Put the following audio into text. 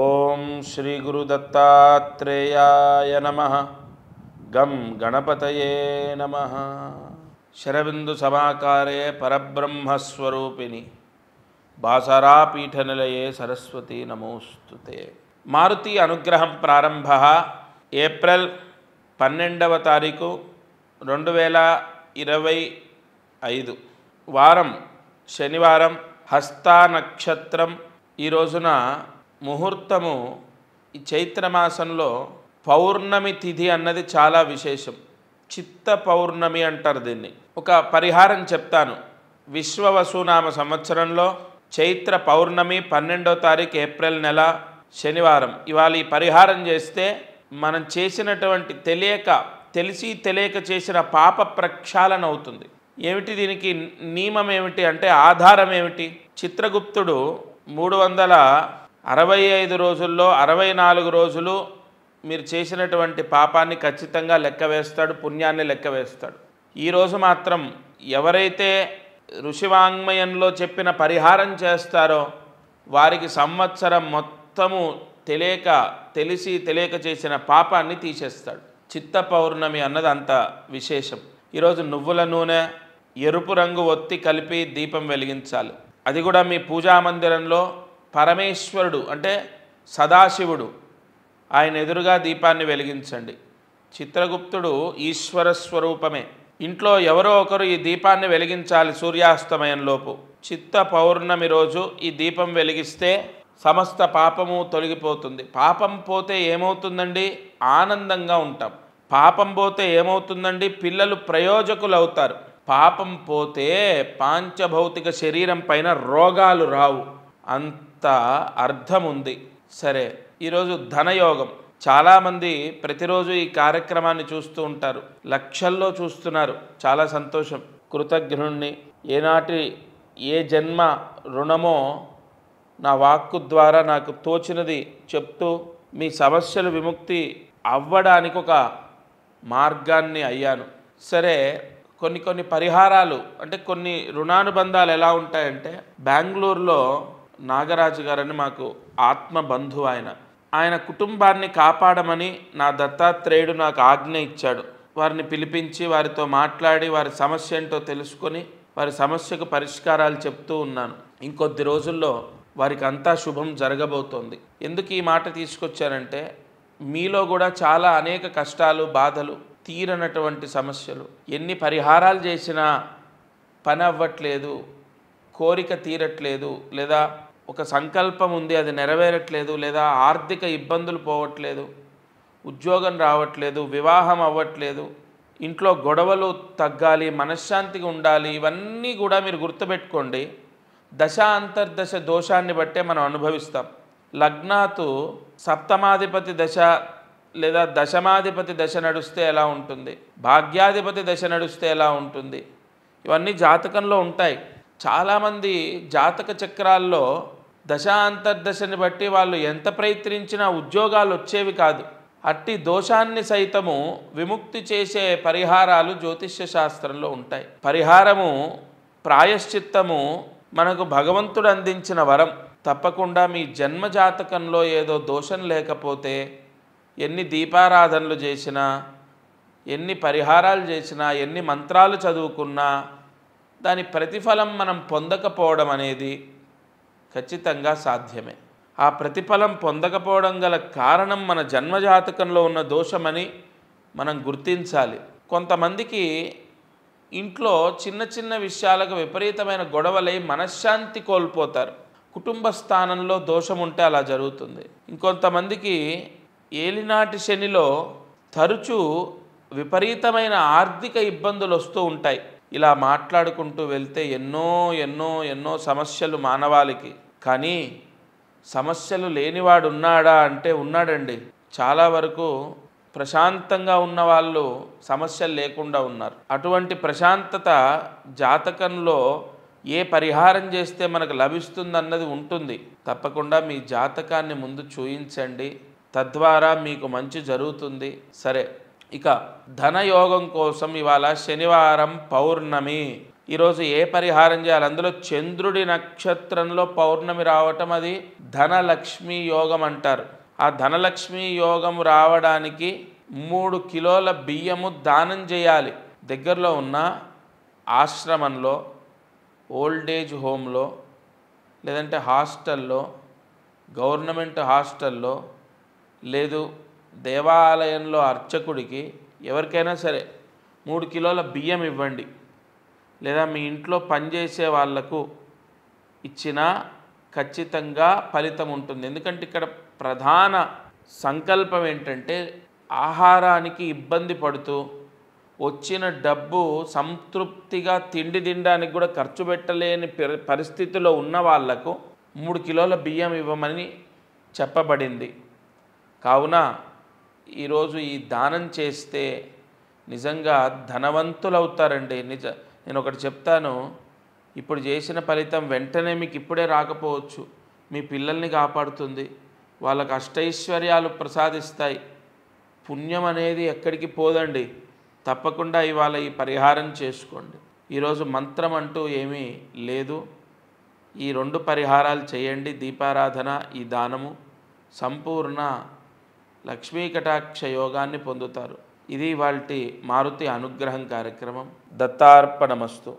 ఓం శ్రీ గురు దత్తాత్రేయాయ నమః. గం గణపతయే నమః. శరబిందు సమాకారే పరబ్రహ్మస్వరూపిణి బాసరాపీఠనిలయే సరస్వతి నమోస్తుతే. మారుతి అనుగ్రహం ప్రారంభ ఏప్రిల్ 12వ తారీఖు 2025 వారం శనివారం, హస్తా నక్షత్రం. ఈ రోజున ముహూర్తము ఈ చైత్రమాసంలో పౌర్ణమి తిథి అన్నది చాలా విశేషం. చిత్త పౌర్ణమి అంటారు దీన్ని. ఒక పరిహారం చెప్తాను. విశ్వవసునామ సంవత్సరంలో చైత్ర పౌర్ణమి 12వ తారీఖు ఏప్రిల్ నెల శనివారం. ఇవాళ ఈ పరిహారం చేస్తే మనం చేసినటువంటి తెలిసి తెలియక చేసిన పాప ప్రక్షాళన అవుతుంది. ఏమిటి దీనికి నియమం ఏమిటి అంటే ఆధారం ఏమిటి? చిత్రగుప్తుడు 365 రోజుల్లో 64 రోజులు మీరు చేసినటువంటి పాపాన్ని ఖచ్చితంగా లెక్క వేస్తాడు, పుణ్యాన్ని లెక్క వేస్తాడు. ఈరోజు మాత్రం ఎవరైతే ఋషివాంగ్మయంలో చెప్పిన పరిహారం చేస్తారో వారికి సంవత్సరం మొత్తము తెలిసి తెలియక చేసిన పాపాన్ని తీసేస్తాడు. చిత్త పౌర్ణమి అన్నది అంత విశేషం. ఈరోజు నువ్వుల నూనె, ఎరుపు రంగు ఒత్తి కలిపి దీపం వెలిగించాలి. అది కూడా మీ పూజా మందిరంలో పరమేశ్వరుడు అంటే సదాశివుడు ఆయన ఎదురుగా దీపాన్ని వెలిగించండి. చిత్రగుప్తుడు ఈశ్వర స్వరూపమే. ఇంట్లో ఎవరో ఒకరు ఈ దీపాన్ని వెలిగించాలి సూర్యాస్తమయంలోపు. చిత్త పౌర్ణమి రోజు ఈ దీపం వెలిగిస్తే సమస్త పాపము తొలగిపోతుంది. పాపం పోతే ఏమవుతుందండి? ఆనందంగా ఉంటాం. పాపం పోతే ఏమవుతుందండి? పిల్లలు ప్రయోజకులు అవుతారు. పాపం పోతే పాంచభౌతిక శరీరం పైన రోగాలు రావు. అంత అర్థం ఉంది. సరే, ఈరోజు ధనయోగం. చాలామంది ప్రతిరోజు ఈ కార్యక్రమాన్ని చూస్తూ ఉంటారు, లక్షల్లో చూస్తున్నారు. చాలా సంతోషం. కృతజ్ఞుణ్ణి. ఏనాటి ఏ జన్మ రుణమో నా వాక్కు ద్వారా నాకు తోచినది చెప్తూ మీ సమస్యలు విముక్తి అవ్వడానికి ఒక మార్గాన్ని అయ్యాను. సరే, కొన్ని పరిహారాలు అంటే కొన్ని రుణానుబంధాలు ఎలా ఉంటాయంటే, బెంగళూరులో నాగరాజు గారని మాకు ఆత్మ బంధువు. ఆయన కుటుంబాన్ని కాపాడమని నా దత్తాత్రేయుడు నాకు ఆజ్ఞ ఇచ్చాడు. వారిని పిలిపించి వారితో మాట్లాడి వారి సమస్య ఏంటో తెలుసుకొని వారి సమస్యకు పరిష్కారాలు చెప్తూ ఉన్నాను. ఇంకొద్ది రోజుల్లో వారికి అంతా శుభం జరగబోతోంది. ఎందుకు ఈ మాట తీసుకొచ్చానంటే, మీలో కూడా చాలా అనేక కష్టాలు, బాధలు, తీరనటువంటి సమస్యలు, ఎన్ని పరిహారాలు చేసినా పని అవ్వట్లేదు, కోరిక తీరట్లేదు, లేదా ఒక సంకల్పం ఉంది అది నెరవేరట్లేదు, లేదా ఆర్థిక ఇబ్బందులు పోవట్లేదు, ఉద్యోగం రావట్లేదు, వివాహం అవ్వట్లేదు, ఇంట్లో గొడవలు తగ్గాలి, మనశ్శాంతిగా ఉండాలి. ఇవన్నీ కూడా మీరు గుర్తుపెట్టుకోండి. దశ అంతర్దశ దోషాన్ని బట్టే మనం అనుభవిస్తాం. లగ్నాతు సప్తమాధిపతి దశ లేదా దశమాధిపతి దశ నడుస్తే ఎలా ఉంటుంది, భాగ్యాధిపతి దశ నడుస్తే ఎలా ఉంటుంది, ఇవన్నీ జాతకంలో ఉంటాయి. చాలామంది జాతక చక్రాల్లో దశాంతర్దశని బట్టి వాళ్ళు ఎంత ప్రయత్నించినా ఉద్యోగాలు వచ్చేవి కాదు. అట్టి దోషాన్ని సైతము విముక్తి చేసే పరిహారాలు జ్యోతిష్య శాస్త్రంలో ఉంటాయి. పరిహారము, ప్రాయశ్చిత్తము మనకు భగవంతుడు అందించిన వరం. తప్పకుండా మీ జన్మ జాతకంలో ఏదో దోషం లేకపోతే ఎన్ని దీపారాధనలు చేసినా, ఎన్ని పరిహారాలు చేసినా, ఎన్ని మంత్రాలు చదువుకున్నా దాని ప్రతిఫలం మనం పొందకపోవడం అనేది ఖచ్చితంగా సాధ్యమే. ఆ ప్రతిఫలం పొందకపోవడం గల కారణం మన జన్మజాతకంలో ఉన్న దోషమని మనం గుర్తించాలి. కొంతమందికి ఇంట్లో చిన్న చిన్న విషయాలకు విపరీతమైన గొడవలై మనశ్శాంతి కోల్పోతారు. కుటుంబ స్థానంలో దోషం ఉంటే అలా జరుగుతుంది. ఇంకొంతమందికి ఏలినాటి శనిలో తరచూ విపరీతమైన ఆర్థిక ఇబ్బందులు వస్తూ ఉంటాయి. ఇలా మాట్లాడుకుంటూ వెళ్తే ఎన్నో ఎన్నో ఎన్నో సమస్యలు మానవాళికి. కానీ సమస్యలు లేనివాడు ఉన్నాడా అంటే ఉన్నాడండి. చాలా వరకు ప్రశాంతంగా ఉన్నవాళ్ళు సమస్యలు లేకుండా ఉన్నారు. అటువంటి ప్రశాంతత జాతకంలో ఏ పరిహారం చేస్తే మనకు లభిస్తుందన్నది ఉంటుంది. తప్పకుండా మీ జాతకాన్ని ముందు చూయించండి, తద్వారా మీకు మంచి జరుగుతుంది. సరే, ఇక ధనయోగం కోసం ఇవాళ శనివారం పౌర్ణమి. ఈరోజు ఏ పరిహారం చేయాలి? అందులో చంద్రుడి నక్షత్రంలో పౌర్ణమి రావటం, అది ధనలక్ష్మి యోగం అంటారు. ఆ ధనలక్ష్మి యోగం రావడానికి 3 కిలోల బియ్యము దానం చేయాలి. దగ్గరలో ఉన్న ఆశ్రమంలో, ఓల్డేజ్ హోమ్లో, లేదంటే హాస్టల్లో, గవర్నమెంట్ హాస్టల్లో, లేదు దేవాలయంలో అర్చకుడికి, ఎవరికైనా సరే 3 కిలోల బియ్యం ఇవ్వండి. లేదా మీ ఇంట్లో పనిచేసే వాళ్లకు ఇచ్చినా ఖచ్చితంగా ఫలితం ఉంటుంది. ఎందుకంటే ఇక్కడ ప్రధాన సంకల్పం ఏంటంటే, ఆహారానికి ఇబ్బంది పడుతూ వచ్చిన డబ్బు సంతృప్తిగా తిండి తినడానికి కూడా ఖర్చు పెట్టలేని పరిస్థితిలో ఉన్న వాళ్లకు 3 కిలోల బియ్యం ఇవ్వమని చెప్పబడింది. కావున ఈరోజు ఈ దానం చేస్తే నిజంగా ధనవంతులవుతారండి. నేను ఒకటి చెప్తాను, ఇప్పుడు చేసిన ఫలితం వెంటనే మీకు ఇప్పుడే రాకపోవచ్చు. మీ పిల్లల్ని కాపాడుతుంది, వాళ్ళకు అష్టైశ్వర్యాలు ప్రసాదిస్తాయి. పుణ్యం అనేది ఎక్కడికి పోదండి. తప్పకుండా ఇవాళ ఈ పరిహారం చేసుకోండి. ఈరోజు మంత్రం అంటూ ఏమీ లేదు. ఈ 2 పరిహారాలు చేయండి, దీపారాధన, ఈ దానము, సంపూర్ణ లక్ష్మీ కటాక్ష యోగాన్ని పొందుతారు. ఇది ఇవాల్టి మారుతి అనుగ్రహం కార్యక్రమం. దత్తార్పణమస్తు.